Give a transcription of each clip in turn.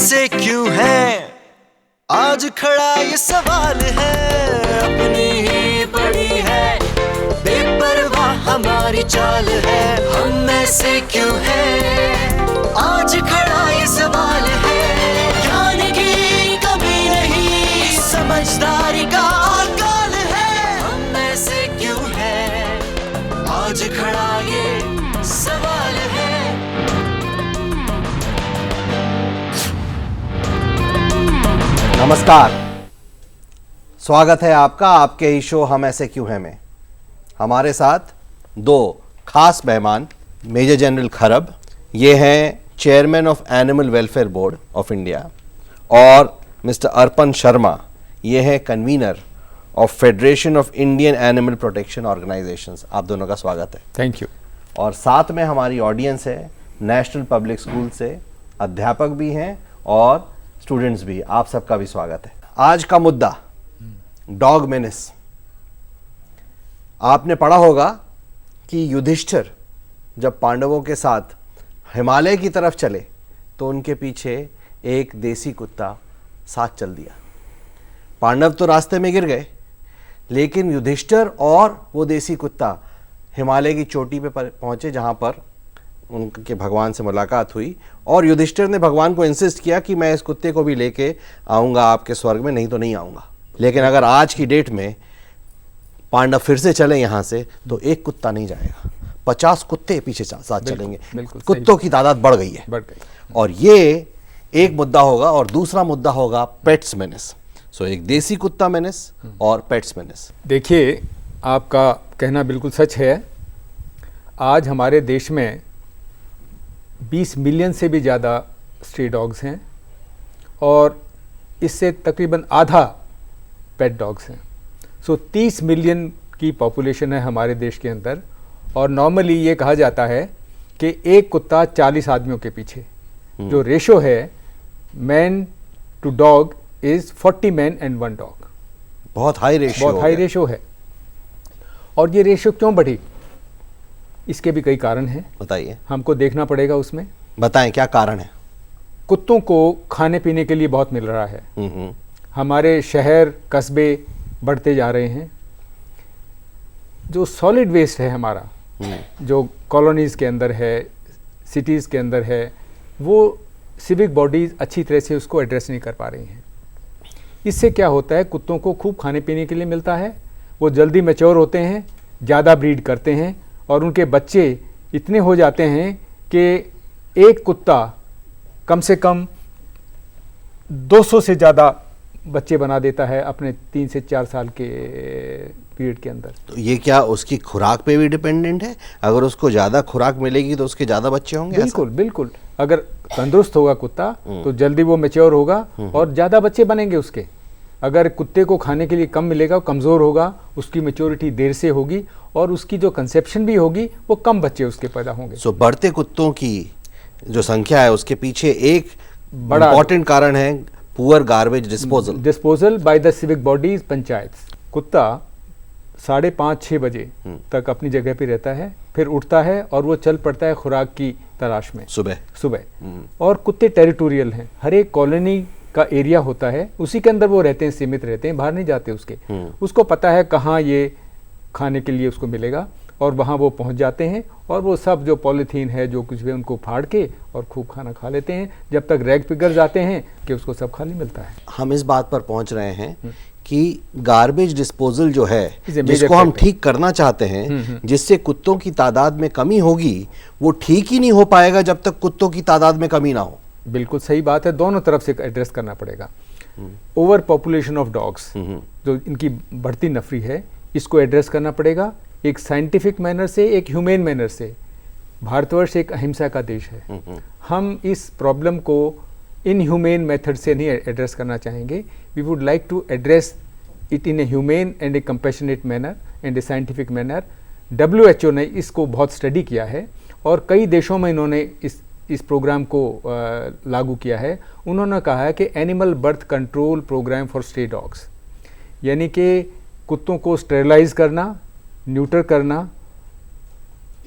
से क्यों है, आज खड़ा ये सवाल है। अपनी ही पड़ी है, बेपरवाह हमारी चाल है। हम में से क्यों है, आज खड़ा ये सवाल है। ज्ञान की कमी नहीं, समझदारी का अकाल है। हम में से क्यों है, आज खड़ा ये सवाल है। नमस्कार, स्वागत है आपका आपके ही शो हम ऐसे क्यों हैं में। हमारे साथ दो खास मेहमान, मेजर जनरल खरब, ये हैं chairman of animal welfare board of India, और मिस्टर अर्पण शर्मा, ये हैं convener of federation of Indian animal protection organisations. आप दोनों का स्वागत है। Thank you. और साथ में हमारी ऑडियंस है नेशनल पब्लिक स्कूल से, अध्यापक भी हैं और स्टूडेंट्स भी। आप सबका भी स्वागत है। आज का मुद्दा डॉग मेनेस। आपने पढ़ा होगा कि युधिष्ठिर जब पांडवों के साथ हिमालय की तरफ चले तो उनके पीछे एक देसी कुत्ता साथ चल दिया। पांडव तो रास्ते में गिर गए, लेकिन युधिष्ठिर और वो देसी कुत्ता हिमालय की चोटी पे पहुंचे, जहां पर उनके भगवान से मुलाकात हुई। और युधिष्ठिर ने भगवान को इंसिस्ट किया कि मैं इस कुत्ते को भी लेके आऊँगा आपके स्वर्ग में, नहीं तो नहीं आऊँगा। लेकिन अगर आज की डेट में पांडव फिर से चले यहाँ से तो एक कुत्ता नहीं जाएगा, 50 कुत्ते पीछे साथ चलेंगे। कुत्तों की तादाद बढ़ गई है। और ये एक मुद्दा होगा। और दूसरा मुद्दा होगा पेट्स मेनेस। सो एक देसी कुत्ता मेनेस और पेट्स मेनेस। देखिए, आपका कहना बिल्कुल सच है। आज हमारे देश में 20 मिलियन से भी ज़्यादा स्ट्री डॉग्स हैं और इससे तकरीबन आधा पेट डॉग्स हैं। सो 30 मिलियन की पॉपुलेशन है हमारे देश के अंदर। और नॉर्मली ये कहा जाता है कि एक कुत्ता 40 आदमियों के पीछे। जो रेशो है man to dog is 40 man and 1 dog. बहुत हाई रेशो है। और ये रेशो क्यों बढ़ी, इसके भी कई कारण हैं। बताइए। हमको देखना पड़ेगा उसमें। बताएं क्या कारण है। कुत्तों को खाने पीने के लिए बहुत मिल रहा है। हमारे शहर कस्बे बढ़ते जा रहे हैं। जो सॉलिड वेस्ट है हमारा, जो कॉलोनीज़ के अंदर है, सिटीज़ के अंदर है, वो सिविक बॉडीज़ अच्छी तरह से उसको एड्रेस नहीं कर पा रही हैं। इससे क्या होता है, कुत्तों को खूब खाने पीने के लिए मिलता है, वो जल्दी मैच्योर होते हैं, ज़्यादा ब्रीड करते हैं और उनके बच्चे इतने हो जाते हैं कि एक कुत्ता कम से कम 200 से ज़्यादा बच्चे बना देता है अपने 3 से 4 साल के पीरियड के अंदर। तो ये क्या उसकी खुराक पे भी डिपेंडेंट है? अगर उसको ज़्यादा खुराक मिलेगी तो उसके ज़्यादा बच्चे होंगे? बिल्कुल बिल्कुल। अगर तंदुरुस्त होगा कुत्ता तो जल्दी वो मैच्योर होगा और ज़्यादा बच्चे बनेंगे उसके। अगर कुत्ते को खाने के लिए कम मिलेगा, कमज़ोर होगा, उसकी मैच्योरिटी देर से होगी और उसकी जो कंसेप्शन भी होगी वो कम बच्चे उसके पैदा होंगे। सो बढ़ते कुत्तों की जो संख्या है उसके पीछे एक बड़ा इंपॉर्टेंट कारण है poor garbage disposal by the civic bodies, panchayat. कुत्ता 5:30-6 बजे तक अपनी जगह पे रहता है, फिर उठता है और वो चल पड़ता है खुराक की तलाश में सुबह। और कुत्ते टेरिटोरियल हैं, हर एक कॉलोनी का एरिया होता है, उसी के अंदर वो रहते हैं, सीमित रहते हैं, बाहर नहीं जाते उसके। उसको पता है कहाँ ये खाने के लिए उसको मिलेगा और वहाँ वो पहुँच जाते हैं और वो सब जो पॉलीथीन है, जो कुछ भी, उनको फाड़ के और खूब खाना खा लेते हैं, जब तक रैग पिघल जाते हैं कि उसको सब खाली मिलता है। हम इस बात पर पहुँच रहे हैं कि गार्बेज डिस्पोजल जो है, जिसको हम ठीक करना चाहते हैं, जिससे कुत्तों की तादाद में कमी होगी, वो ठीक ही नहीं हो पाएगा जब तक कुत्तों की तादाद में कमी ना हो। बिल्कुल सही बात है। दोनों तरफ से एड्रेस करना पड़ेगा। ओवर पॉपुलेशन ऑफ डॉग्स, जो इनकी बढ़ती नफरी है, इसको एड्रेस करना पड़ेगा एक साइंटिफिक मैनर से, एक ह्यूमेन मैनर से। भारतवर्ष एक अहिंसा का देश है। हम इस प्रॉब्लम को इनह्यूमेन मेथड से नहीं एड्रेस करना चाहेंगे। We would like to address it in a humane and a compassionate manner and a scientific manner. WHO ने इसको बहुत स्टडी किया है और कई देशों में इन्होंने इस प्रोग्राम को लागू किया है। उन्होंने कहा है कि animal birth control program for stray dogs, यानी कि कुत्तों को स्टेरलाइज करना, न्यूटर करना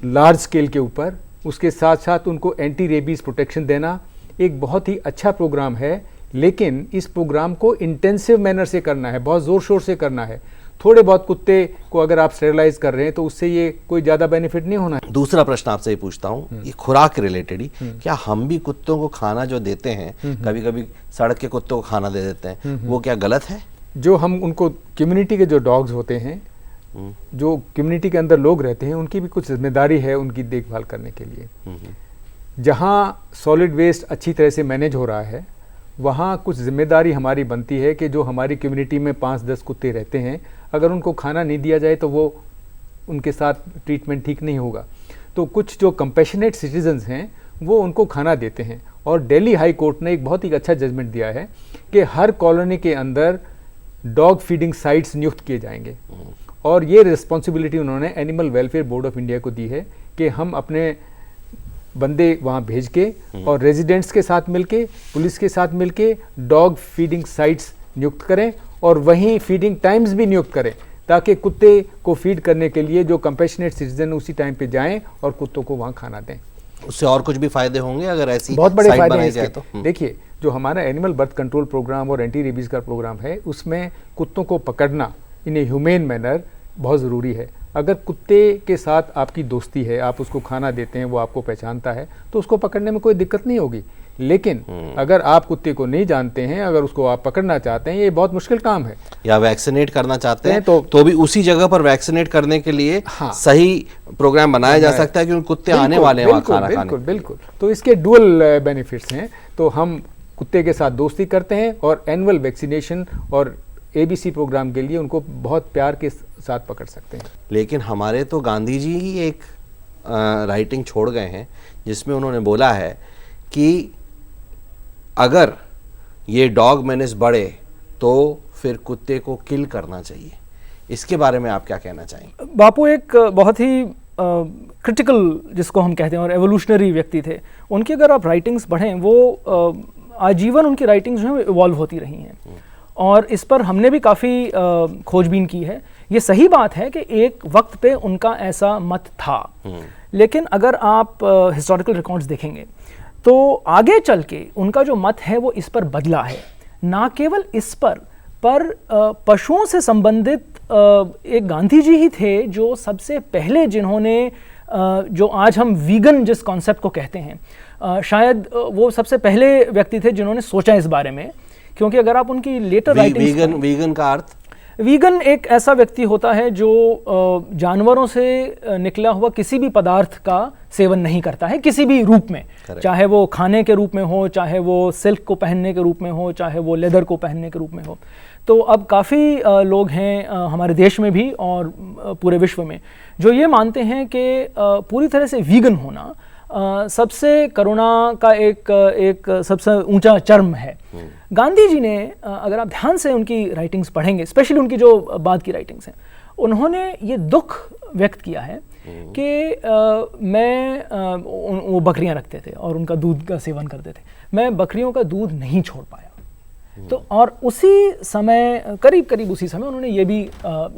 लार्ज स्केल के ऊपर, उसके साथ साथ उनको एंटी रेबीज़ प्रोटेक्शन देना, एक बहुत ही अच्छा प्रोग्राम है, लेकिन इस प्रोग्राम को इंटेंसिव मैनर से करना है, बहुत ज़ोर शोर से करना है। थोड़े बहुत कुत्ते को अगर आप स्टेरलाइज कर रहे हैं तो उससे ये कोई ज़्यादा बेनिफिट नहीं होना है। दूसरा प्रश्न आपसे ये पूछता हूँ, ये खुराक रिलेटेड ही, क्या हम भी कुत्तों को खाना जो देते हैं, कभी कभी सड़क के कुत्तों को खाना दे देते हैं, वो क्या गलत है? जो हम उनको कम्युनिटी के जो डॉग्स होते हैं, जो कम्युनिटी के अंदर लोग रहते हैं, उनकी भी कुछ जिम्मेदारी है उनकी देखभाल करने के लिए। जहाँ सॉलिड वेस्ट अच्छी तरह से मैनेज हो रहा है, वहाँ कुछ जिम्मेदारी हमारी बनती है कि जो हमारी कम्युनिटी में 5-10 कुत्ते रहते हैं, अगर उनको खाना नहीं दिया जाए तो वो उनके साथ ट्रीटमेंट ठीक नहीं होगा। तो कुछ जो कंपैशनेट सिटीजन्स हैं वो उनको खाना देते हैं, और दिल्ली हाई कोर्ट ने एक बहुत ही अच्छा जजमेंट दिया है कि हर कॉलोनी के अंदर डॉग फीडिंग साइट्स नियुक्त किए जाएंगे, और ये रिस्पॉन्सिबिलिटी उन्होंने animal welfare board of India को दी है कि हम अपने बंदे वहाँ भेज के और रेजिडेंट्स के साथ मिलके, पुलिस के साथ मिलके डॉग फीडिंग साइट्स नियुक्त करें, और वहीं फीडिंग टाइम्स भी नियुक्त करें, ताकि कुत्ते को फीड करने के लिए जो कंपैशनेट सिटीजन उसी टाइम पे जाएं और कुत्तों को वहाँ खाना दें। उससे और कुछ भी फायदे होंगे अगर ऐसी बहुत बड़े साइट फायदे हैं बनाई इसके। जाए तो? देखिए, जो हमारा एनिमल बर्थ कंट्रोल प्रोग्राम और एंटी रेबीज का प्रोग्राम है, उसमें कुत्तों को पकड़ना इन ए ह्यूमेन मैनर बहुत ज़रूरी है। अगर कुत्ते के साथ आपकी दोस्ती है, आप उसको खाना देते हैं, वो आपको पहचानता है, तो उसको पकड़ने में कोई दिक्कत नहीं होगी। लेकिन अगर आप कुत्ते को नहीं जानते हैं, अगर उसको आप पकड़ना चाहते हैं, ये बहुत मुश्किल काम है। या वैक्सीनेट करना चाहते हैं तो भी उसी जगह पर वैक्सीनेट करने के लिए सही प्रोग्राम बनाया जा सकता है, क्योंकि कुत्ते आने वाले हैं वहाँ खाना खाने। बिल्कुल। तो इसके डुअल बेनिफिट्स हैं। तो हम कुत्ते के साथ दोस्ती करते हैं, और एनुअल वैक्सीनेशन और ABC प्रोग्राम के लिए उनको बहुत प्यार के साथ पकड़ सकते हैं। लेकिन हमारे तो गांधी जी ही एक राइटिंग छोड़ गए हैं जिसमें उन्होंने बोला है कि अगर ये डॉग मेनेस बढ़े तो फिर कुत्ते को किल करना चाहिए। इसके बारे में आप क्या कहना चाहेंगे? बापू एक बहुत ही क्रिटिकल जिसको हम कहते हैं और एवोल्यूशनरी व्यक्ति थे। उनकी अगर आप राइटिंग्स पढ़ें, वो आजीवन उनकी राइटिंग्स जो है इवॉल्व होती रही हैं, और इस पर हमने भी काफ़ी खोजबीन की है। ये सही बात है कि एक वक्त पे उनका ऐसा मत था, लेकिन अगर आप हिस्टोरिकल रिकॉर्ड्स देखेंगे तो आगे चल के उनका जो मत है वो इस पर बदला है। ना केवल इस पर पशुओं से संबंधित एक गांधी जी ही थे जो सबसे पहले जिन्होंने जो आज हम वीगन जिस कॉन्सेप्ट को कहते हैं, शायद वो सबसे पहले व्यक्ति थे जिन्होंने सोचा इस बारे में। क्योंकि अगर आप उनकी लेटर राइटिंग्स, वीगन का अर्थ, वीगन एक ऐसा व्यक्ति होता है जो जानवरों से निकला हुआ किसी भी पदार्थ का सेवन नहीं करता है, किसी भी रूप में, चाहे वो खाने के रूप में हो, चाहे वो सिल्क को पहनने के रूप में हो, चाहे वो लेदर को पहनने के रूप में हो। तो अब काफ़ी लोग हैं हमारे देश में भी और पूरे विश्व में जो ये मानते हैं कि पूरी तरह से वीगन होना सबसे करुणा का एक सबसे ऊंचा चरम है। गांधी जी ने, अगर आप ध्यान से उनकी राइटिंग्स पढ़ेंगे, स्पेशली उनकी जो बाद की राइटिंग्स हैं, उन्होंने ये दुख व्यक्त किया है कि वो बकरियां रखते थे और उनका दूध का सेवन करते थे, मैं बकरियों का दूध नहीं छोड़ पाया। तो और उसी समय, करीब उसी समय उन्होंने ये भी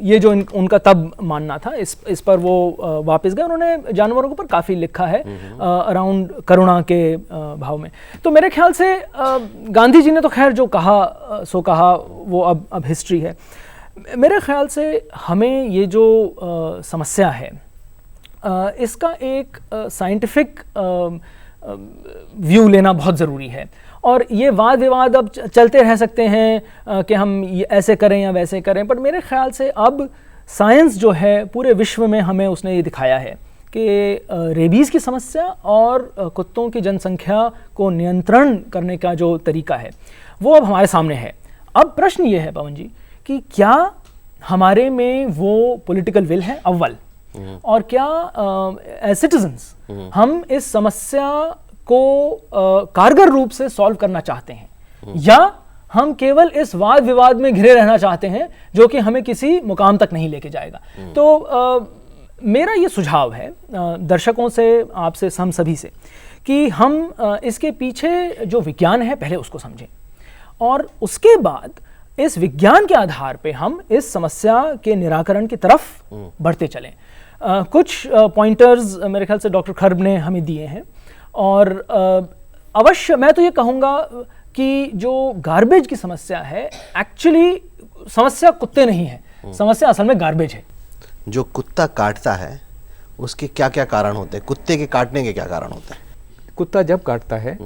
ये जो उनका तब मानना था, इस पर वो वापस गए। उन्होंने जानवरों के ऊपर काफ़ी लिखा है अराउंड करुणा के भाव में। तो मेरे ख्याल से गांधी जी ने तो खैर जो कहा सो कहा, वो अब हिस्ट्री है। मेरे ख्याल से हमें ये जो समस्या है इसका एक साइंटिफिक व्यू लेना बहुत ज़रूरी है। और ये वाद विवाद अब चलते रह सकते हैं कि हम ये ऐसे करें या वैसे करें, पर मेरे ख्याल से अब साइंस जो है पूरे विश्व में हमें उसने ये दिखाया है कि रेबीज़ की समस्या और कुत्तों की जनसंख्या को नियंत्रण करने का जो तरीका है वो अब हमारे सामने है। अब प्रश्न ये है पवन जी कि क्या हमारे में वो पॉलिटिकल विल है अव्वल, और क्या एज सिटीजन्स हम इस समस्या को कारगर रूप से सॉल्व करना चाहते हैं, या हम केवल इस वाद विवाद में घिरे रहना चाहते हैं जो कि हमें किसी मुकाम तक नहीं लेके जाएगा। तो मेरा ये सुझाव है दर्शकों से, आपसे, हम सभी से, कि हम इसके पीछे जो विज्ञान है पहले उसको समझें, और उसके बाद इस विज्ञान के आधार पे हम इस समस्या के निराकरण की तरफ बढ़ते चलें। कुछ पॉइंटर्स मेरे ख्याल से डॉक्टर खर्ब ने हमें दिए हैं, और अवश्य मैं तो ये कहूँगा कि जो गार्बेज की समस्या है, एक्चुअली समस्या कुत्ते नहीं है, समस्या असल में गार्बेज है। जो कुत्ता काटता है उसके क्या क्या कारण होते हैं? कुत्ते के काटने के क्या कारण होते हैं? कुत्ता जब काटता है,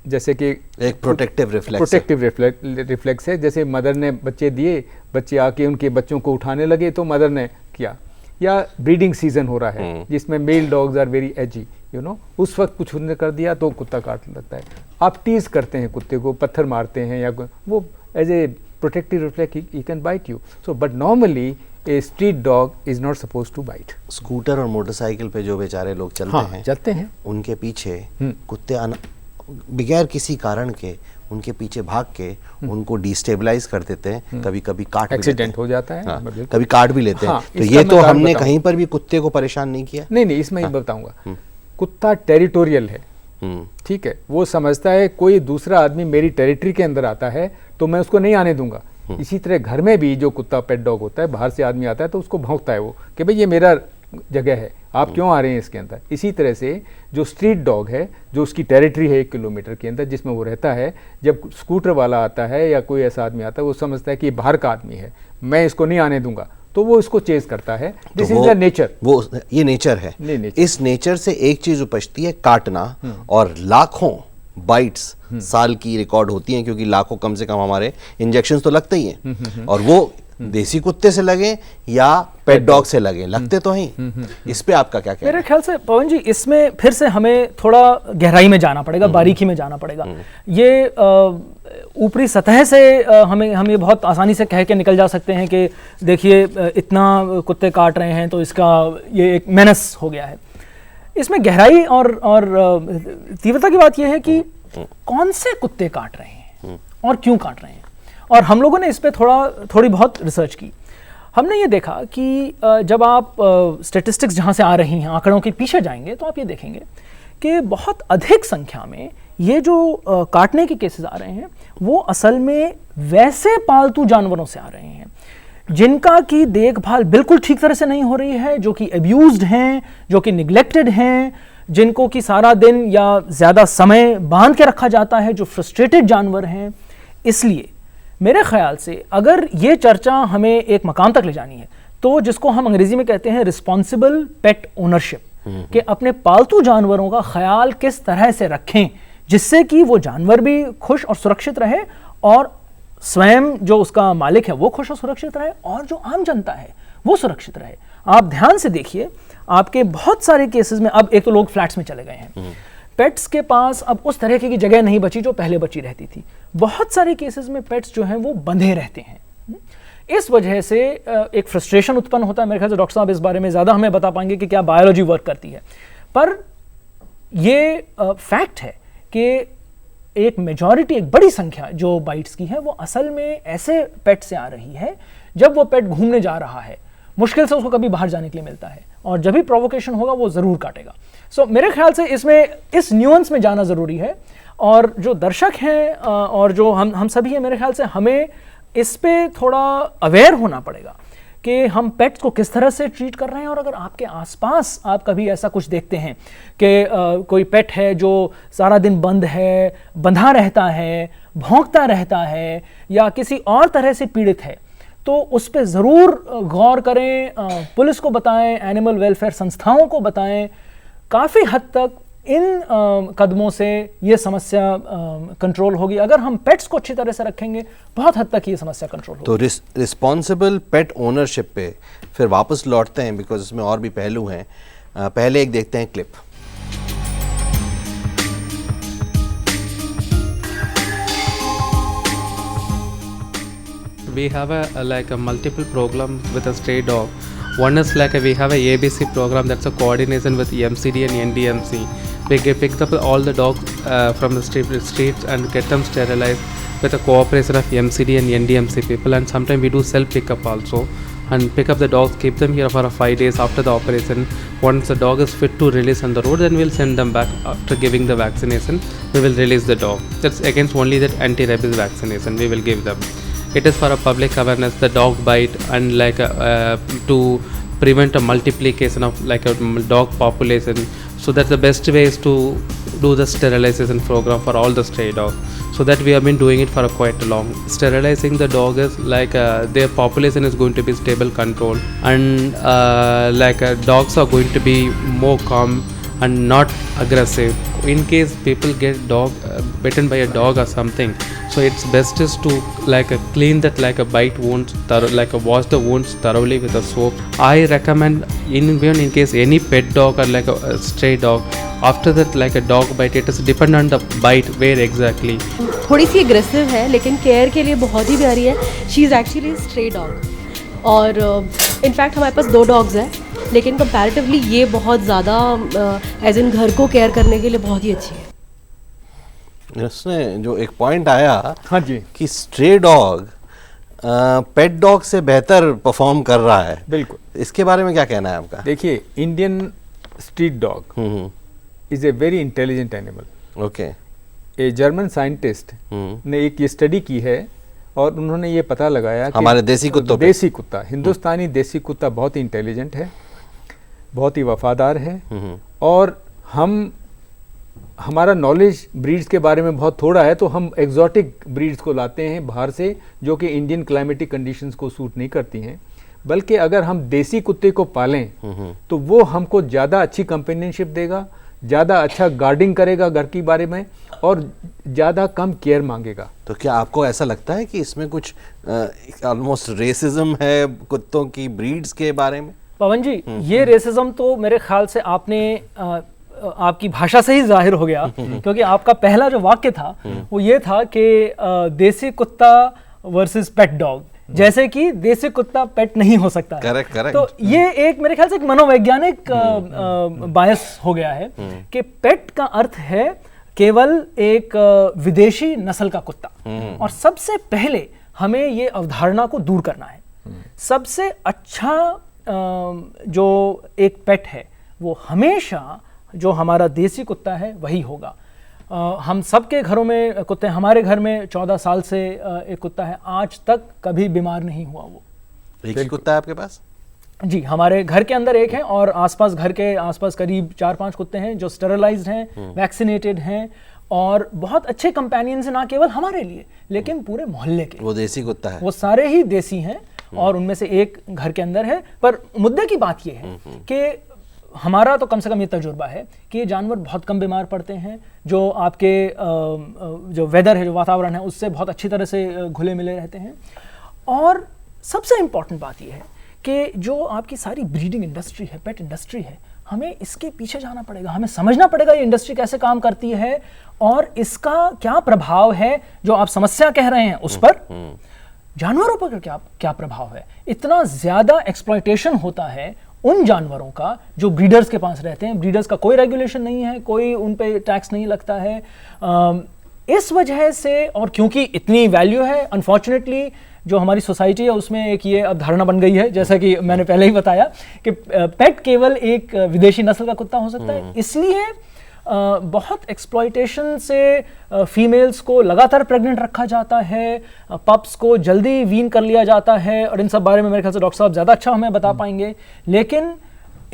जैसे कि एक प्रोटेक्टिव रिफ्लेक्स है, जैसे मदर ने बच्चे दिए, बच्चे आके उनके बच्चों को उठाने लगे तो मदर ने किया, या ब्रीडिंग सीजन हो रहा है जिसमें male dogs are very edgy, you know, उस वक्त कुछ उन्होंने कर दिया तो कुत्ता काट लगता है। आप टीज करते हैं कुत्ते को, पत्थर मारते हैं, या वो as a protective reflex he can bite you. So but normally a street dog is not suppose to bite. Scooter और मोटरसाइकिल पे जो बेचारे लोग चलते हैं उनके पीछे कुत्ते बगैर किसी कारण के उनके पीछे भाग के उनको डिस्टेबलाइज कर देते हैं, कभी कभी काट भी एक्सीडेंट हो जाता है, हाँ, कभी काट भी लेते हैं। हाँ, तो ये तो हमने कहीं पर भी कुत्ते को परेशान नहीं किया। नहीं, इसमें ही बताऊंगा। कुत्ता टेरिटोरियल है, ठीक है, वो समझता है कोई दूसरा आदमी मेरी टेरिटरी के अंदर आता है तो मैं उसको नहीं आने दूंगा। इसी तरह घर में भी जो कुत्ता पेट डॉग होता है, बाहर से आदमी आता है तो उसको भौंकता है वो कि भाई ये मेरा जगह है, आप क्यों आ रहे हैं इसके अंदर। इसी तरह से जो स्ट्रीट डॉग है, जो उसकी टेरिटरी है 1 किलोमीटर के अंदर जिसमें वो रहता है, जब स्कूटर वाला आता है या कोई ऐसा आदमी आता है, वो समझता है कि बाहर का आदमी है, मैं इसको नहीं आने दूंगा, तो वो इसको चेज करता है। This is the nature. वो ये नेचर है। इस नेचर से एक चीज उपजती है, काटना, और लाखों बाइट्स साल की रिकॉर्ड होती हैं, क्योंकि लाखों कम से कम हमारे इंजेक्शन तो लगते ही हैं, और वो देसी कुत्ते से लगे या पेट डॉग से लगे, लगते तो हैं। इस पे आपका क्या कहना है? मेरे ख्याल से पवन जी, इसमें फिर से हमें थोड़ा गहराई में जाना पड़ेगा, बारीकी में जाना पड़ेगा। ये ऊपरी सतह से हम ये बहुत आसानी से कह के निकल जा सकते हैं कि देखिए इतना कुत्ते काट रहे हैं तो इसका ये एक मेनस हो गया है। इसमें गहराई और तीव्रता की बात यह है कि कौन से कुत्ते काट रहे हैं और क्यों काट रहे हैं। और हम लोगों ने इस पे थोड़ी बहुत रिसर्च की। हमने ये देखा कि जब आप स्टैटिस्टिक्स जहाँ से आ रही हैं, आंकड़ों के पीछे जाएंगे तो आप ये देखेंगे कि बहुत अधिक संख्या में ये जो काटने के केसेस आ रहे हैं वो असल में वैसे पालतू जानवरों से आ रहे हैं जिनका की देखभाल बिल्कुल ठीक तरह से नहीं हो रही है, जो कि अब्यूज्ड हैं, जो कि निग्लेक्टेड हैं, जिनको कि सारा दिन या ज़्यादा समय बांध के रखा जाता है, जो फ्रस्ट्रेटेड जानवर हैं। इसलिए मेरे ख्याल से अगर ये चर्चा हमें एक मकाम तक ले जानी है तो जिसको हम अंग्रेजी में कहते हैं रिस्पॉन्सिबल पेट ओनरशिप, कि अपने पालतू जानवरों का ख्याल किस तरह से रखें जिससे कि वो जानवर भी खुश और सुरक्षित रहे और स्वयं जो उसका मालिक है वो खुश और सुरक्षित रहे और जो आम जनता है वो सुरक्षित रहे। आप ध्यान से देखिए, आपके बहुत सारे केसेस में अब एक तो लोग फ्लैट्स में चले गए हैं, पेट्स के पास अब उस तरह की जगह नहीं बची जो पहले बची रहती थी। बहुत सारे केसेस में पेट्स जो हैं वो बंधे रहते हैं। इस वजह से एक फ्रस्ट्रेशन उत्पन्न होता है। मेरे ख्याल से डॉक्टर साहब इस बारे में ज़्यादा हमें बता पाएंगे कि क्या बायोलॉजी वर्क करती है, पर ये फैक्ट है कि एक मेजॉरिटी, एक बड़ी संख्या जो बाइट्स की है वो असल में ऐसे पेट से आ रही है जब वो पेट घूमने जा रहा है, मुश्किल से उसको कभी बाहर जाने के लिए मिलता है, और जब भी प्रोवोकेशन होगा वो ज़रूर काटेगा। सो मेरे ख्याल से इसमें इस न्यूएंस में जाना ज़रूरी है, और जो दर्शक हैं और जो हम सभी हैं, मेरे ख्याल से हमें इस पे थोड़ा अवेयर होना पड़ेगा कि हम पेट्स को किस तरह से ट्रीट कर रहे हैं। और अगर आपके आसपास आप कभी ऐसा कुछ देखते हैं कि कोई पेट है जो सारा दिन बंद है, बंधा रहता है, भौंकता रहता है या किसी और तरह से पीड़ित है, तो उस पर ज़रूर गौर करें, पुलिस को बताएं, एनिमल वेलफेयर संस्थाओं को बताएं। काफ़ी हद तक इन कदमों से ये समस्या कंट्रोल होगी। अगर हम पेट्स को अच्छी तरह से रखेंगे बहुत हद तक ये समस्या कंट्रोल होगी। तो रिस्पॉन्सिबल पेट ओनरशिप पे फिर वापस लौटते हैं, बिकॉज इसमें और भी पहलू हैं। पहले एक देखते हैं clip. We have a multiple program with a stray dog. One is we have a ABC program, that's a coordination with MCD and NDMC. We pick up all the dogs from the streets and get them sterilized with the cooperation of MCD and NDMC people. And sometimes we do self pickup also, and pick up the dogs, keep them here for 5 days after the operation. Once the dog is fit to release on the road, then we'll send them back after giving the vaccination. We will release the dog. That's against only that anti-rabies vaccination we will give them. It is for a public awareness, the dog bite, and to prevent a multiplication of a dog population. So that's the best way is to do the sterilization program for all the stray dogs. So that we have been doing it for quite long. Sterilizing the dog is like their population is going to be stable control, and dogs are going to be more calm and not aggressive. In case people get bitten by a dog or something, so it's best is to clean that bite wounds, wash the wounds thoroughly with a soap. I recommend even in case any pet dog or a stray dog, after that a dog bite, it is depend on the bite where exactly. थोड़ी सी aggressive है लेकिन care के लिए बहुत ही प्यारी है. She is actually stray dog और in fact हमारे पास 2 डॉग्स हैं लेकिन कंपैरेटिवली ये बहुत ज़्यादा एज इन घर को केयर करने के लिए बहुत ही अच्छी है. इसने जो एक पॉइंट आया, हाँ जी, कि स्ट्रे डॉग पेट डॉग से बेहतर परफॉर्म कर रहा है. बिल्कुल. इसके बारे में क्या कहना है आपका? देखिए, Indian street dog is a very intelligent animal. Okay. A German scientist ने एक ये स्टडी की है और उन्होंने ये पता लगाया कि हमारे देसी कुत्तों पे, देसी कुत्ता, हिंदुस्तानी देसी कुत्ता बहुत ही इंटेलिजेंट है, बहुत ही वफादार है, और हमारा नॉलेज ब्रीड्स के बारे में बहुत थोड़ा है, तो हम एग्जॉटिक ब्रीड्स को लाते हैं बाहर से जो कि इंडियन क्लाइमेटिक कंडीशंस को सूट नहीं करती हैं. बल्कि अगर हम देसी कुत्ते को पालें तो वो हमको ज़्यादा अच्छी कंपेनियनशिप देगा, ज़्यादा अच्छा गार्डिंग करेगा घर के बारे में, और ज़्यादा कम केयर मांगेगा. तो क्या आपको ऐसा लगता है कि इसमें कुछ ऑलमोस्ट रेसिज्म है कुत्तों की ब्रीड्स के बारे में? पवन जी, ये रेसिज्म तो मेरे ख्याल से आपकी भाषा से ही जाहिर हो गया, क्योंकि आपका पहला जो वाक्य था वो ये था कि देसी कुत्ता वर्सेस पेट डॉग, जैसे कि देसी कुत्ता पेट नहीं हो सकता है. Correct correct. तो ये एक मेरे ख्याल से एक मनोवैज्ञानिक बायस हो गया है कि पेट का अर्थ है केवल एक विदेशी नस्ल का कुत्ता, और सबसे पहले हमें ये अवधारणा को दूर करना है. सबसे अच्छा जो एक पेट है वो हमेशा जो हमारा देसी कुत्ता है वही होगा. हम सबके घरों में कुत्ते, हमारे घर में 14 साल से एक कुत्ता है, आज तक कभी बीमार नहीं हुआ. वो एक ही कुत्ता है आपके पास? जी, हमारे घर के अंदर एक है, और आसपास घर के आसपास करीब 4-5 कुत्ते हैं जो स्टेरलाइज्ड हैं, वैक्सीनेटेड हैं, और बहुत अच्छे कंपेनियंस हैं, ना केवल हमारे लिए लेकिन पूरे मोहल्ले के. वो देसी कुत्ता है? वो सारे ही देसी हैं, और उनमें से एक घर के अंदर है. पर मुद्दे की बात ये है कि हमारा तो कम से कम ये तजुर्बा है कि ये जानवर बहुत कम बीमार पड़ते हैं, जो आपके जो वेदर है, जो वातावरण है, उससे बहुत अच्छी तरह से घुले मिले रहते हैं. और सबसे इम्पॉर्टेंट बात ये है कि जो आपकी सारी ब्रीडिंग इंडस्ट्री है, पेट इंडस्ट्री है, हमें इसके पीछे जाना पड़ेगा, हमें समझना पड़ेगा ये इंडस्ट्री कैसे काम करती है और इसका क्या प्रभाव है. जो आप समस्या कह रहे हैं उस पर, जानवरों पर क्या प्रभाव है. इतना ज़्यादा एक्सप्लॉयटेशन होता है उन जानवरों का जो ब्रीडर्स के पास रहते हैं. ब्रीडर्स का कोई रेगुलेशन नहीं है, कोई उन पे टैक्स नहीं लगता है. इस वजह से, और क्योंकि इतनी वैल्यू है, अनफॉर्चुनेटली जो हमारी सोसाइटी है उसमें एक ये अवधारणा बन गई है, जैसा कि मैंने पहले ही बताया, कि पेट केवल एक विदेशी नस्ल का कुत्ता हो सकता है. इसलिए बहुत एक्सप्लॉयटेशन से फीमेल्स को लगातार प्रेग्नेंट रखा जाता है, पप्स को जल्दी वीन कर लिया जाता है, और इन सब बारे में मेरे ख्याल से डॉक्टर साहब ज़्यादा अच्छा हमें बता पाएंगे. लेकिन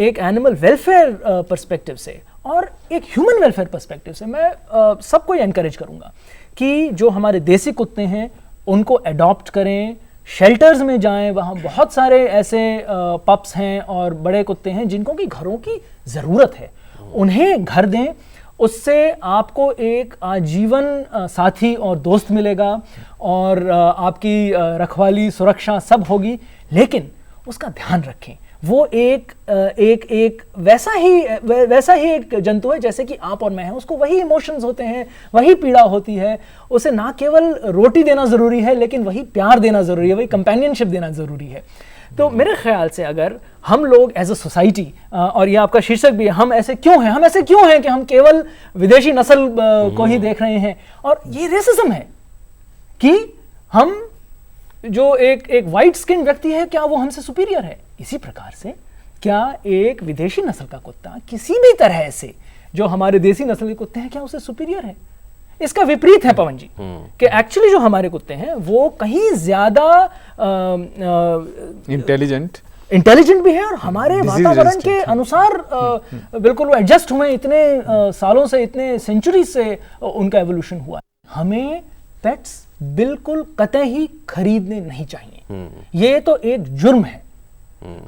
एक एनिमल वेलफेयर पर्सपेक्टिव से और एक ह्यूमन वेलफेयर पर्सपेक्टिव से मैं सबको ये एनकरेज करूँगा कि जो हमारे देसी कुत्ते हैं उनको अडॉप्ट करें, शेल्टर्स में जाएं. वहाँ बहुत सारे ऐसे पप्स हैं और बड़े कुत्ते हैं जिनको कि घरों की ज़रूरत है, उन्हें घर दें. उससे आपको एक आजीवन साथी और दोस्त मिलेगा, और आपकी रखवाली, सुरक्षा सब होगी. लेकिन उसका ध्यान रखें, वो एक वैसा ही एक जंतु है जैसे कि आप और मैं हैं. उसको वही इमोशंस होते हैं, वही पीड़ा होती है. उसे ना केवल रोटी देना ज़रूरी है लेकिन वही प्यार देना ज़रूरी है, वही कंपेनियनशिप देना ज़रूरी है. तो मेरे ख्याल से अगर हम लोग एज अ सोसाइटी, और ये आपका शीर्षक भी है, हम ऐसे क्यों हैं कि हम केवल विदेशी नस्ल को ही देख रहे हैं. और ये रेसिज्म है कि हम जो एक वाइट स्किन व्यक्ति है, क्या वो हमसे सुपीरियर है. इसी प्रकार से क्या एक विदेशी नस्ल का कुत्ता किसी भी तरह से जो हमारे देसी नस्ल के कुत्ते हैं, क्या उससे सुपीरियर है. इसका विपरीत है पवन जी, कि एक्चुअली जो हमारे कुत्ते हैं वो कहीं ज्यादा इंटेलिजेंट भी है और हमारे वातावरण के अनुसार बिल्कुल वो एडजस्ट हुए, इतने सालों से, इतने सेंचुरी से उनका एवोल्यूशन हुआ है। हमें पेट्स बिल्कुल कतई खरीदने नहीं चाहिए, ये तो एक जुर्म है।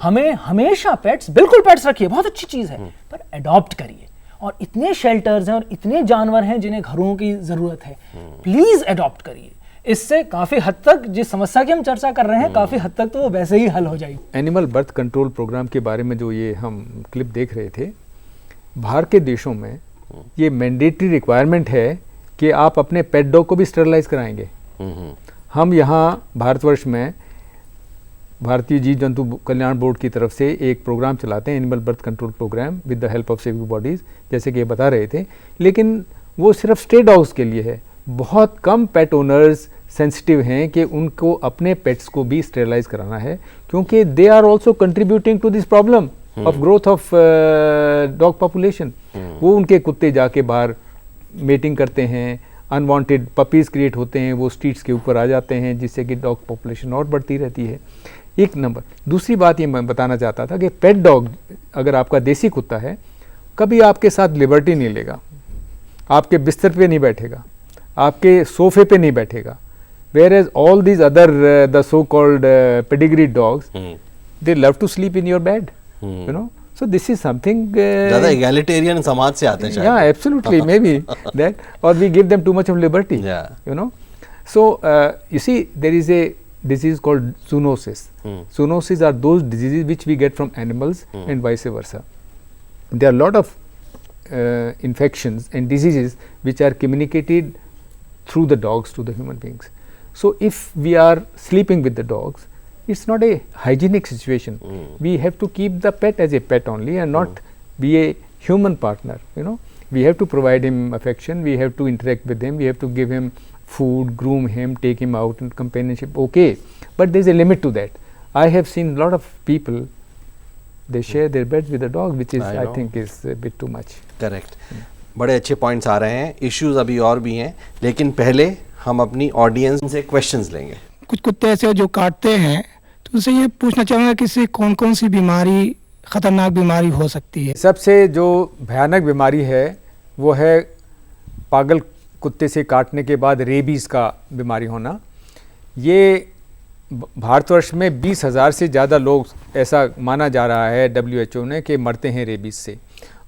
हमें हमेशा पेट्स, बिल्कुल पेट्स रखिए, बहुत अच्छी चीज है, पर अडॉप्ट करिए। और इतने शेल्टर्स हैं और इतने जानवर हैं जिन्हें घरों की जरूरत है, प्लीज अडॉप्ट करिए। इससे काफी हद तक जिस समस्या की हम चर्चा कर रहे हैं, काफी हद तक तो वो वैसे ही हल हो जाएगी। एनिमल बर्थ कंट्रोल प्रोग्राम के बारे में जो ये हम क्लिप देख रहे थे, बाहर के देशों में ये मैंडेटरी रिक्वायरमेंट है कि आप अपने पेट डॉग को भी स्टरलाइज कराएंगे। हम यहाँ भारतवर्ष में भारतीय जीव जंतु कल्याण बोर्ड की तरफ से एक प्रोग्राम चलाते हैं, animal birth control program with the help of civic bodies, जैसे कि ये बता रहे थे, लेकिन वो सिर्फ स्ट्रे डॉग्स के लिए है। बहुत कम पेट ओनर्स सेंसिटिव हैं कि उनको अपने पेट्स को भी स्टेरलाइज कराना है, क्योंकि they are also contributing to this problem of growth of dog population. वो उनके कुत्ते जाके बाहर मेटिंग करते हैं, अनवांटेड पपीज़ क्रिएट होते हैं, वो स्ट्रीट्स के ऊपर आ जाते हैं, जिससे कि डॉग पॉपुलेशन और बढ़ती रहती है। एक नंबर। दूसरी बात ये मैं बताना चाहता था कि पेट डॉग अगर आपका देसी कुत्ता है, कभी आपके साथ लिबर्टी नहीं लेगा, आपके बिस्तर पे नहीं बैठेगा, आपके सोफे पे नहीं बैठेगा। Whereas all these other the so-called pedigree dogs, they love to sleep in your bed, you know. So this is something. ज़्यादा egalitarian समाज से आते हैं शायद. Yeah, absolutely, maybe that, or we give them too much of liberty. Yeah. You know. So you see, there is a disease called zoonosis. Zoonosis are those diseases which we get from animals and vice versa. There are a lot of infections and diseases which are communicated through the dogs to the human beings. So if we are sleeping with the dogs, it's not a hygienic situation. We have to keep the pet as a pet only and not be a human partner, you know. We have to provide him affection, we have to interact with him, we have to give him food, groom him, take him out and companionship, okay. But there is a limit to that. I have seen a lot of people, they share their beds with the dog, which is I think is a bit too much. Correct. बड़े अच्छे points आ रहे हैं, issues अभी और भी हैं, लेकिन पहले हम अपनी ऑडियंस से क्वेश्चंस लेंगे। कुछ कुत्ते ऐसे जो काटते हैं, तो उनसे ये पूछना चाहूँगा कि इससे कौन कौन सी बीमारी, खतरनाक बीमारी हो सकती है? सबसे जो भयानक बीमारी है वो है पागल कुत्ते से काटने के बाद रेबीज़ का बीमारी होना। ये भारतवर्ष में 20,000 से ज़्यादा लोग, ऐसा माना जा रहा है WHO ने, कि मरते हैं रेबीज़ से।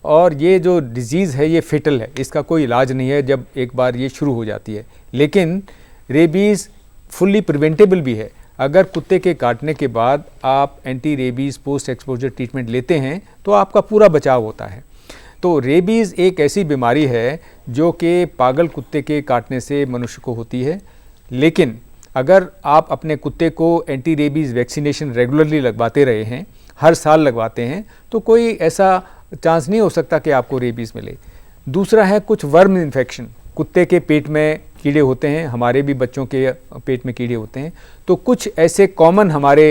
और ये जो डिज़ीज़ है ये फेटल है, इसका कोई इलाज नहीं है जब एक बार ये शुरू हो जाती है। लेकिन रेबीज़ फुल्ली प्रिवेंटेबल भी है। अगर कुत्ते के काटने के बाद आप anti rabies post exposure treatment लेते हैं तो आपका पूरा बचाव होता है। तो रेबीज़ एक ऐसी बीमारी है जो कि पागल कुत्ते के काटने से मनुष्य को होती है, लेकिन अगर आप अपने कुत्ते को एंटी रेबीज़ वैक्सीनेशन रेगुलरली लगवाते रहे हैं, हर साल लगवाते हैं, तो कोई ऐसा चांस नहीं हो सकता कि आपको रेबीज़ मिले। दूसरा है कुछ वर्म इन्फेक्शन। कुत्ते के पेट में कीड़े होते हैं, हमारे भी बच्चों के पेट में कीड़े होते हैं, तो कुछ ऐसे कॉमन हमारे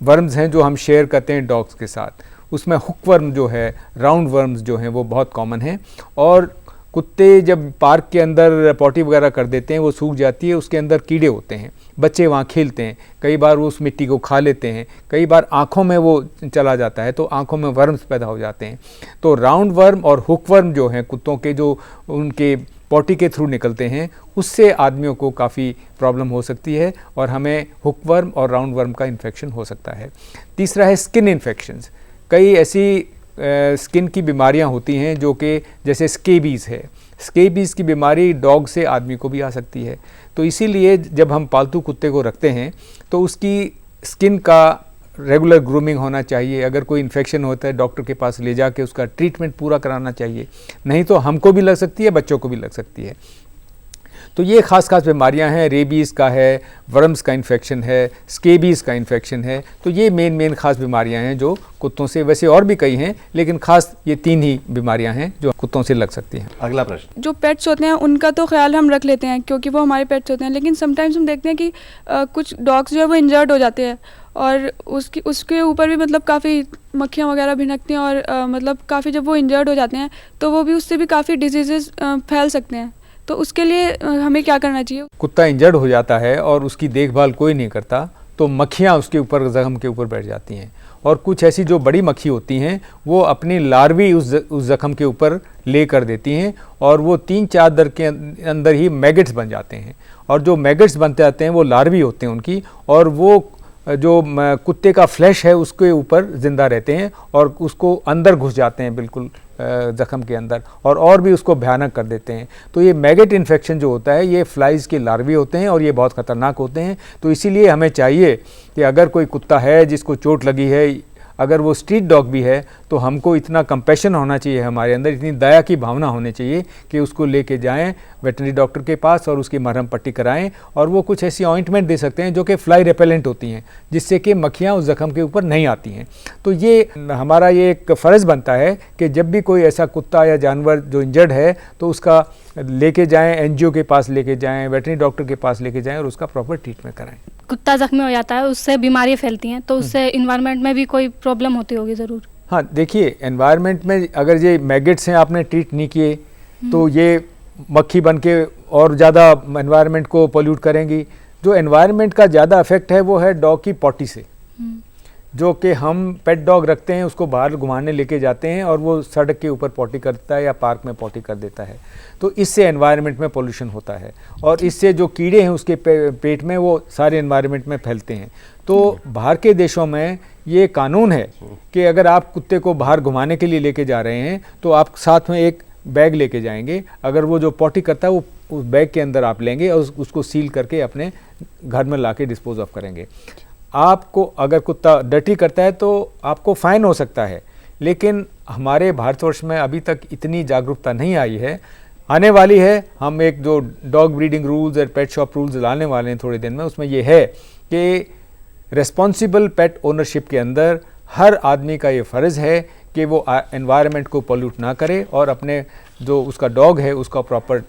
वर्म्स हैं जो हम शेयर करते हैं डॉग्स के साथ। उसमें हुक वर्म जो है, राउंड वर्म्स जो हैं, वो बहुत कॉमन हैं। और कुत्ते जब पार्क के अंदर पॉटी वगैरह कर देते हैं, वो सूख जाती है, उसके अंदर कीड़े होते हैं, बच्चे वहाँ खेलते हैं, कई बार वो उस मिट्टी को खा लेते हैं, कई बार आँखों में वो चला जाता है तो आँखों में वर्म्स पैदा हो जाते हैं। तो राउंड वर्म और हुक वर्म जो हैं कुत्तों के, जो उनके पॉटी के थ्रू निकलते हैं, उससे आदमियों को काफ़ी प्रॉब्लम हो सकती है और हमें हुक वर्म और राउंड वर्म का इन्फेक्शन हो सकता है। तीसरा है स्किन इन्फेक्शंस। कई ऐसी स्किन की बीमारियां होती हैं जो कि जैसे स्केबीज़ है, स्केबीज़ की बीमारी डॉग से आदमी को भी आ सकती है। तो इसीलिए जब हम पालतू कुत्ते को रखते हैं तो उसकी स्किन का रेगुलर ग्रूमिंग होना चाहिए। अगर कोई इन्फेक्शन होता है डॉक्टर के पास ले जाके उसका ट्रीटमेंट पूरा कराना चाहिए, नहीं तो हमको भी लग सकती है, बच्चों को भी लग सकती है। तो ये खास बीमारियां हैं, रेबीज़ का है, वर्म्स का इन्फेक्शन है, स्केबीज़ का इन्फेक्शन है। तो ये मेन खास बीमारियां हैं जो कुत्तों से, वैसे और भी कई हैं लेकिन खास ये 3 ही बीमारियां हैं जो कुत्तों से लग सकती हैं। अगला प्रश्न। जो पेट्स होते हैं उनका तो ख्याल हम रख लेते हैं क्योंकि वो हमारे पेट्स होते हैं, लेकिन समटाइम्स हम देखते हैं कि कुछ डॉग्स जो है वो इंजर्ड हो जाते हैं और उसके ऊपर भी मतलब काफ़ी मक्खियाँ वगैरह भिनकती हैं और मतलब काफ़ी जब वो इंजर्ड हो जाते हैं तो वो भी उससे भी काफ़ी डिजीज़ फैल सकते हैं। तो उसके लिए हमें क्या करना चाहिए? कुत्ता इंजर्ड हो जाता है और उसकी देखभाल कोई नहीं करता तो मक्खियाँ उसके ऊपर, जख्म के ऊपर बैठ जाती हैं। और कुछ ऐसी जो बड़ी मक्खी होती हैं वो अपनी लार्वी उस जख्म के ऊपर ले कर देती हैं और वो 3-4 दिन के अंदर ही मैगेट्स बन जाते हैं। और जो मैगेट्स बनते आते हैं वो लार्वी होते हैं उनकी, और वो जो कुत्ते का फ्लैश है उसके ऊपर ज़िंदा रहते हैं और उसको अंदर घुस जाते हैं बिल्कुल ज़ख्म के अंदर, और भी उसको भयानक कर देते हैं। तो ये मैगेट इन्फेक्शन जो होता है ये फ्लाइज़ के लार्वी होते हैं और ये बहुत ख़तरनाक होते हैं। तो इसीलिए हमें चाहिए कि अगर कोई कुत्ता है जिसको चोट लगी है, अगर वो स्ट्रीट डॉग भी है, तो हमको इतना कंपैशन होना चाहिए हमारे अंदर, इतनी दया की भावना होनी चाहिए कि उसको लेके जाएं वेटनरी डॉक्टर के पास और उसकी मरहम पट्टी कराएं। और वो कुछ ऐसी ऑइंटमेंट दे सकते हैं जो कि फ्लाई रेपेलेंट होती हैं, जिससे कि मक्खियाँ उस जख्म के ऊपर नहीं आती हैं। तो ये हमारा ये एक फ़र्ज़ बनता है कि जब भी कोई ऐसा कुत्ता या जानवर जो इंजर्ड है तो उसका लेके जाएँ, एनजीओ के पास लेके जाएँ, वेटनरी डॉक्टर के पास लेके जाएँ और उसका प्रॉपर ट्रीटमेंट कराएँ। कुत्ता जख्मी हो जाता है, उससे बीमारियाँ फैलती हैं, तो उससे इन्वायरमेंट में भी कोई प्रॉब्लम होती होगी ज़रूर। हाँ, देखिए एनवायरनमेंट में अगर ये मैगेट्स हैं आपने ट्रीट नहीं किए तो ये मक्खी बन के और ज़्यादा एनवायरनमेंट को पोल्यूट करेंगी। जो एनवायरनमेंट का ज़्यादा इफेक्ट है वो है डॉग की पॉटी से, जो कि हम पेट डॉग रखते हैं, उसको बाहर घुमाने लेके जाते हैं और वो सड़क के ऊपर पॉटी करता है या पार्क में पॉटी कर देता है। तो इससे एनवायरनमेंट में पोल्यूशन होता है और इससे जो कीड़े हैं उसके पेट में वो सारे एनवायरनमेंट में फैलते हैं। तो बाहर के देशों में ये कानून है कि अगर आप कुत्ते को बाहर घुमाने के लिए लेके जा रहे हैं तो आप साथ में एक बैग लेके जाएंगे। अगर वो जो पॉटी करता है वो उस बैग के अंदर आप लेंगे और उसको सील करके अपने घर में ला के डिस्पोज ऑफ करेंगे। आपको अगर कुत्ता डर्टी करता है तो आपको फ़ाइन हो सकता है, लेकिन हमारे भारतवर्ष में अभी तक इतनी जागरूकता नहीं आई है। आने वाली है, हम एक जो डॉग ब्रीडिंग रूल्स और पेट शॉप रूल्स लाने वाले हैं थोड़े दिन में, उसमें ये है कि रिस्पॉन्सिबल पेट ओनरशिप के अंदर हर आदमी का ये फ़र्ज़ है कि वो एनवायरनमेंट को पोल्यूट ना करे और अपने जो उसका डॉग है उसका प्रॉपर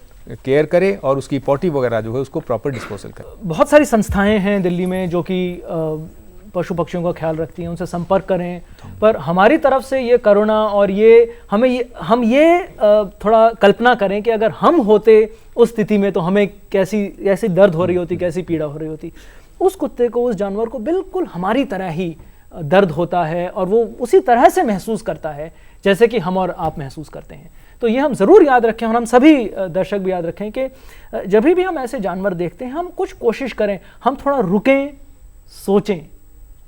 केयर करे और उसकी पॉटी वगैरह जो है उसको प्रॉपर डिस्पोजल करे। बहुत सारी संस्थाएं हैं दिल्ली में जो कि पशु पक्षियों का ख्याल रखती हैं, उनसे संपर्क करें। पर हमारी तरफ से ये करुणा और ये हम ये थोड़ा कल्पना करें कि अगर हम होते उस स्थिति में तो हमें कैसी दर्द हो रही होती, कैसी पीड़ा हो रही होती। उस कुत्ते को, उस जानवर को बिल्कुल हमारी तरह ही दर्द होता है और वो उसी तरह से महसूस करता है जैसे कि हम और आप महसूस करते हैं। तो ये हम ज़रूर याद रखें और हम सभी दर्शक भी याद रखें कि जब भी हम ऐसे जानवर देखते हैं हम कुछ कोशिश करें, हम थोड़ा रुकें, सोचें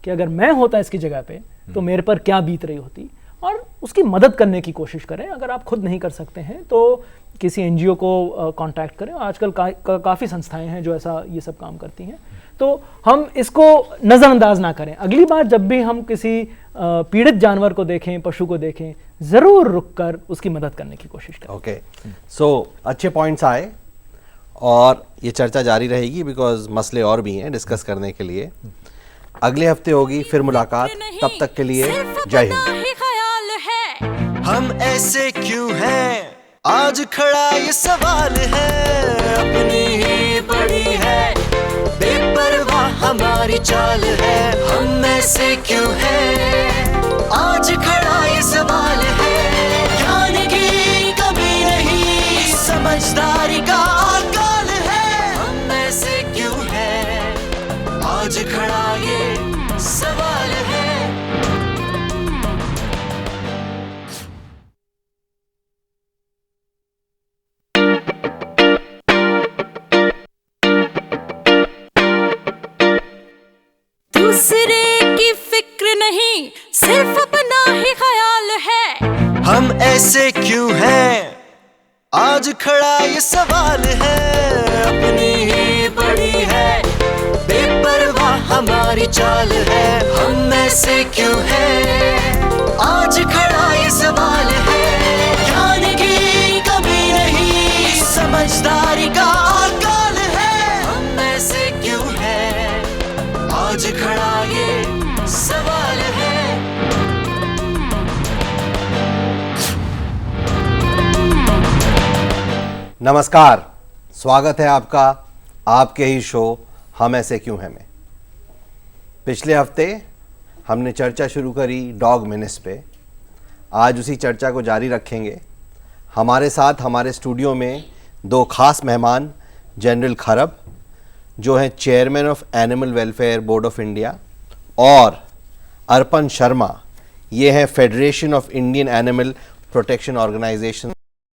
कि अगर मैं होता इसकी जगह पे तो मेरे पर क्या बीत रही होती, और उसकी मदद करने की कोशिश करें। अगर आप खुद नहीं कर सकते हैं तो किसी एनजीओ को कांटेक्ट करें। आजकल काफ़ी संस्थाएं हैं जो ऐसा ये सब काम करती हैं। तो हम इसको नज़रअंदाज ना करें। अगली बार जब भी हम किसी पीड़ित जानवर को देखें, पशु को देखें, ज़रूर रुककर उसकी मदद करने की कोशिश करें। ओके, सो अच्छे पॉइंट्स आए और ये चर्चा जारी रहेगी बिकॉज मसले और भी हैं डिस्कस करने के लिए। अगले हफ्ते होगी फिर मुलाकात, तब तक के लिए जय हिंद। हम ऐसे क्यों हैं, आज खड़ा ये सवाल है, अपनी ही पड़ी है, बेपरवाह हमारी चाल है। हम ऐसे क्यों हैं, आज खड़ा ये सवाल है, ज्ञान की कमी नहीं, समझदारी का अकाल है। हम ऐसे क्यों हैं, आज खड़ा ये सवाल है। दूसरे की फिक्र नहीं, सिर्फ अपना ही ख्याल है। हम ऐसे क्यों हैं, आज खड़ा ये सवाल है, अपनी ही पड़ी है, बेपरवाह हमारी चाल है। हम ऐसे क्यों हैं, आज खड़ा ये सवाल है, ज्ञान की कमी नहीं, समझदारी का अकाल है। हम ऐसे क्यों हैं, आज खड़ा ये सवाल है। नमस्कार, स्वागत है आपका आपके ही शो हम ऐसे क्यों हैं में। पिछले हफ्ते हमने चर्चा शुरू करी डॉग मिनिस पे। आज उसी चर्चा को जारी रखेंगे। हमारे साथ हमारे स्टूडियो में दो खास मेहमान, जनरल खरब जो हैं chairman of animal welfare board of India, और अर्पण शर्मा, ये हैं federation of Indian animal protection organisation